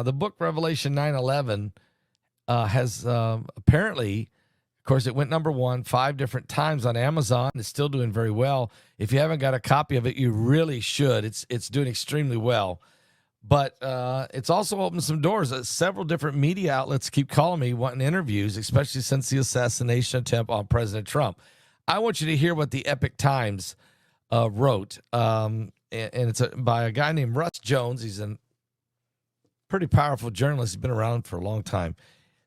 The book Revelation 9:11 has apparently, of course, it went number one 5 different times on Amazon. It's still doing very well. If you haven't got a copy of it, you really should. It's doing extremely well. But it's also opened some doors. Several different media outlets keep calling me wanting interviews, especially since the assassination attempt on President Trump. I want you to hear what the Epic Times wrote. And it's by a guy named Russ Jones. He's a pretty powerful journalist. He's been around for a long time.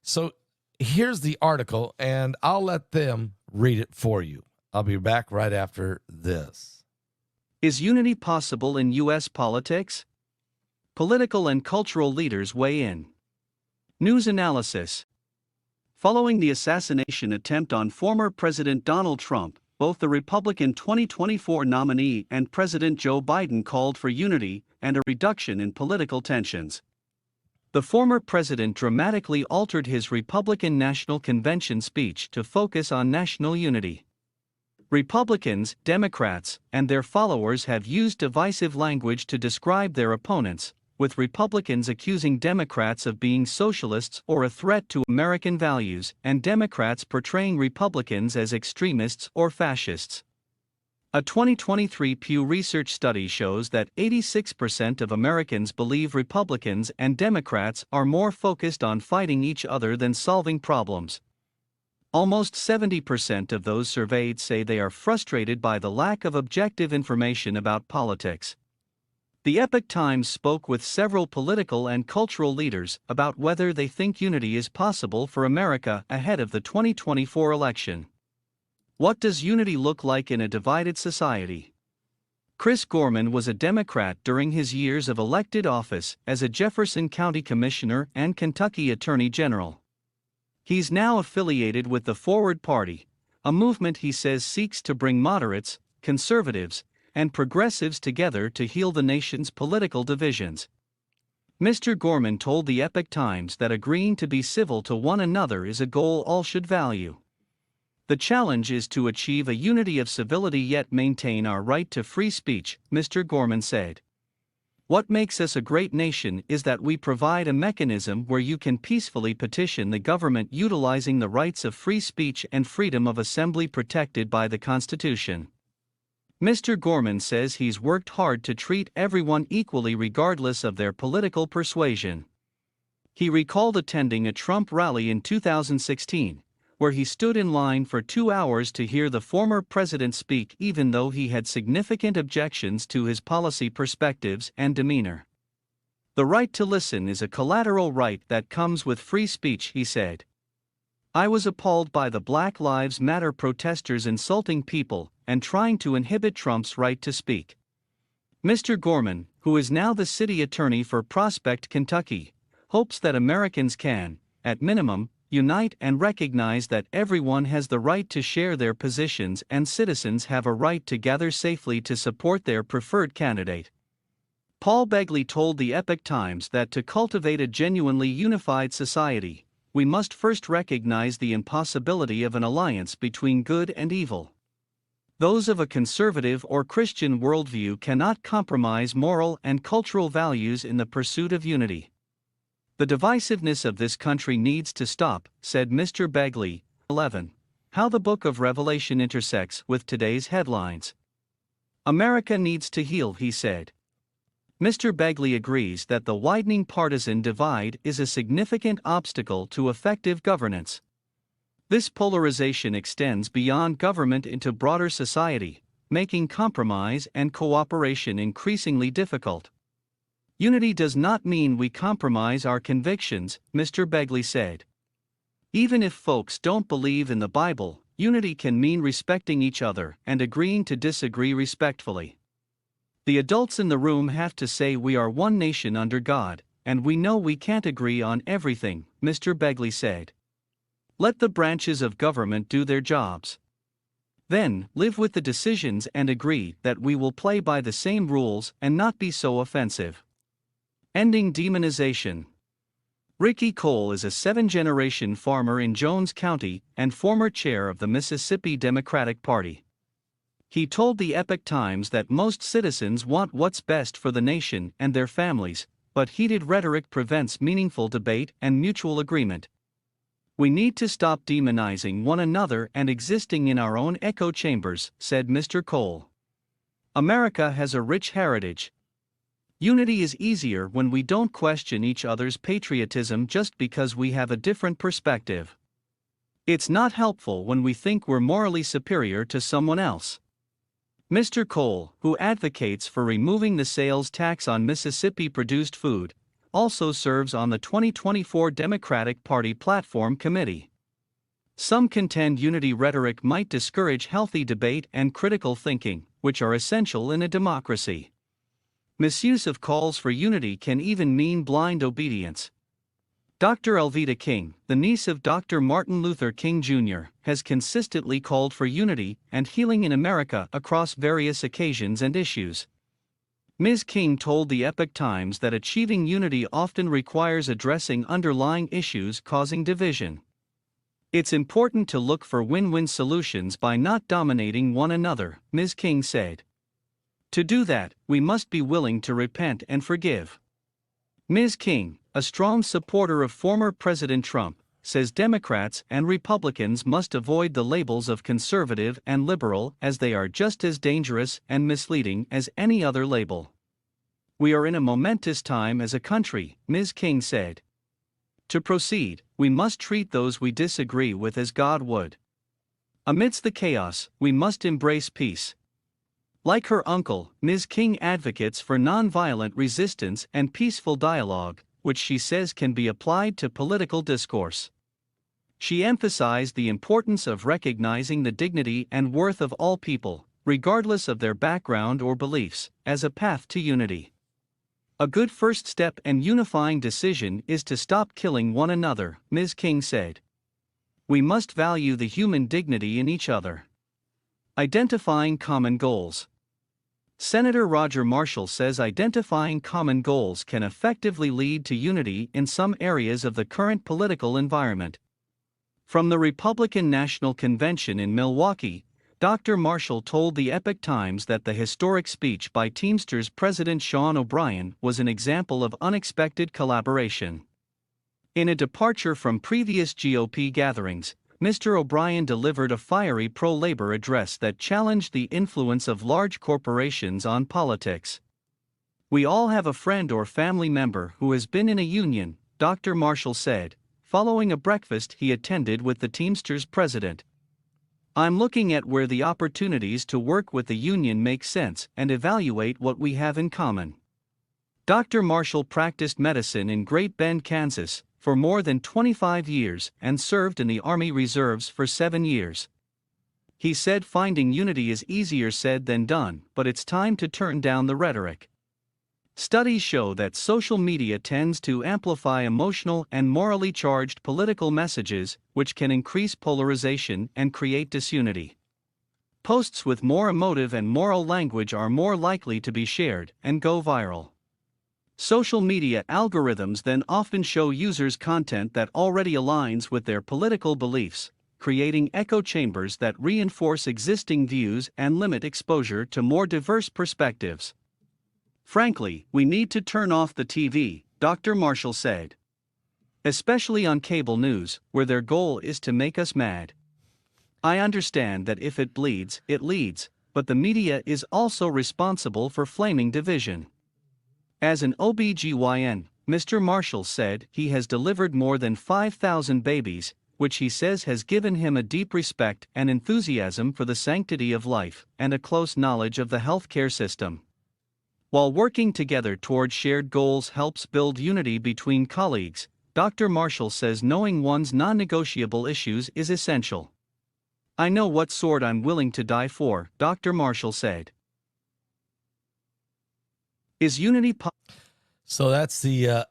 So here's the article, and I'll let them read it for you. I'll be back right after this. Is unity possible in U.S. politics? Political and cultural leaders weigh in. News analysis. Following the assassination attempt on former President Donald Trump, both the Republican 2024 nominee and President Joe Biden called for unity and a reduction in political tensions. The former president dramatically altered his Republican National Convention speech to focus on national unity. Republicans, Democrats, and their followers have used divisive language to describe their opponents, with Republicans accusing Democrats of being socialists or a threat to American values, and Democrats portraying Republicans as extremists or fascists. A 2023 Pew Research study shows that 86% of Americans believe Republicans and Democrats are more focused on fighting each other than solving problems. Almost 70% of those surveyed say they are frustrated by the lack of objective information about politics. The Epoch Times spoke with several political and cultural leaders about whether they think unity is possible for America ahead of the 2024 election. What does unity look like in a divided society? Chris Gorman was a Democrat during his years of elected office as a Jefferson County Commissioner and Kentucky Attorney General. He's now affiliated with the Forward Party, a movement he says seeks to bring moderates, conservatives, and progressives together to heal the nation's political divisions. Mr. Gorman told the Epoch Times that agreeing to be civil to one another is a goal all should value. The challenge is to achieve a unity of civility yet maintain our right to free speech, Mr. Gorman said. What makes us a great nation is that we provide a mechanism where you can peacefully petition the government utilizing the rights of free speech and freedom of assembly protected by the Constitution. Mr. Gorman says he's worked hard to treat everyone equally regardless of their political persuasion. He recalled attending a Trump rally in 2016, where he stood in line for 2 hours to hear the former president speak even though he had significant objections to his policy perspectives and demeanor. The right to listen is a collateral right that comes with free speech, he said. I was appalled by the Black Lives Matter protesters insulting people and trying to inhibit Trump's right to speak. Mr. Gorman, who is now the city attorney for Prospect, Kentucky, hopes that Americans can, at minimum, unite and recognize that everyone has the right to share their positions and citizens have a right to gather safely to support their preferred candidate. Paul Begley told the Epoch Times that to cultivate a genuinely unified society, we must first recognize the impossibility of an alliance between good and evil. Those of a conservative or Christian worldview cannot compromise moral and cultural values in the pursuit of unity. The divisiveness of this country needs to stop, said Mr. Begley. 11. How the Book of Revelation intersects with today's headlines. America needs to heal, he said. Mr. Begley agrees that the widening partisan divide is a significant obstacle to effective governance. This polarization extends beyond government into broader society, making compromise and cooperation increasingly difficult. Unity does not mean we compromise our convictions, Mr. Begley said. Even if folks don't believe in the Bible, unity can mean respecting each other and agreeing to disagree respectfully. The adults in the room have to say we are one nation under God, and we know we can't agree on everything, Mr. Begley said. Let the branches of government do their jobs. Then, live with the decisions and agree that we will play by the same rules and not be so offensive. Ending demonization. Ricky Cole is a 7th-generation farmer in Jones County and former chair of the Mississippi Democratic Party. He told the Epoch Times that most citizens want what's best for the nation and their families, but heated rhetoric prevents meaningful debate and mutual agreement. We need to stop demonizing one another and existing in our own echo chambers, said Mr. Cole. America has a rich heritage. Unity is easier when we don't question each other's patriotism just because we have a different perspective. It's not helpful when we think we're morally superior to someone else. Mr. Cole, who advocates for removing the sales tax on Mississippi-produced food, also serves on the 2024 Democratic Party Platform Committee. Some contend unity rhetoric might discourage healthy debate and critical thinking, which are essential in a democracy. Misuse of calls for unity can even mean blind obedience. Dr. Elvita King, the niece of Dr. Martin Luther King Jr., has consistently called for unity and healing in America across various occasions and issues. Ms. King told the Epoch Times that achieving unity often requires addressing underlying issues causing division. It's important to look for win-win solutions by not dominating one another, Ms. King said. To do that, we must be willing to repent and forgive. Ms. King, a strong supporter of former President Trump, says Democrats and Republicans must avoid the labels of conservative and liberal as they are just as dangerous and misleading as any other label. We are in a momentous time as a country, Ms. King said. To proceed, we must treat those we disagree with as God would. Amidst the chaos, we must embrace peace. Like her uncle, Ms. King advocates for nonviolent resistance and peaceful dialogue, which she says can be applied to political discourse. She emphasized the importance of recognizing the dignity and worth of all people, regardless of their background or beliefs, as a path to unity. A good first step and unifying decision is to stop killing one another, Ms. King said. We must value the human dignity in each other. Identifying common goals. Senator Roger Marshall says identifying common goals can effectively lead to unity in some areas of the current political environment. From the Republican National Convention in Milwaukee, Dr. Marshall told the Epoch Times that the historic speech by Teamsters President Sean O'Brien was an example of unexpected collaboration. In a departure from previous GOP gatherings, Mr. O'Brien delivered a fiery pro-labor address that challenged the influence of large corporations on politics. We all have a friend or family member who has been in a union, Dr. Marshall said, following a breakfast he attended with the Teamsters president. I'm looking at where the opportunities to work with the union make sense and evaluate what we have in common. Dr. Marshall practiced medicine in Great Bend, Kansas, for more than 25 years and served in the Army Reserves for 7 years. He said finding unity is easier said than done, but it's time to turn down the rhetoric. Studies show that social media tends to amplify emotional and morally charged political messages, which can increase polarization and create disunity. Posts with more emotive and moral language are more likely to be shared and go viral. Social media algorithms then often show users content that already aligns with their political beliefs, creating echo chambers that reinforce existing views and limit exposure to more diverse perspectives. Frankly, we need to turn off the TV, Dr. Marshall said. Especially on cable news, where their goal is to make us mad. I understand that if it bleeds, it leads, but the media is also responsible for flaming division. As an OBGYN, Mr. Marshall said he has delivered more than 5,000 babies, which he says has given him a deep respect and enthusiasm for the sanctity of life and a close knowledge of the healthcare system. While working together toward shared goals helps build unity between colleagues, Dr. Marshall says knowing one's non-negotiable issues is essential. I know what sword I'm willing to die for, Dr. Marshall said. Is unity So that's the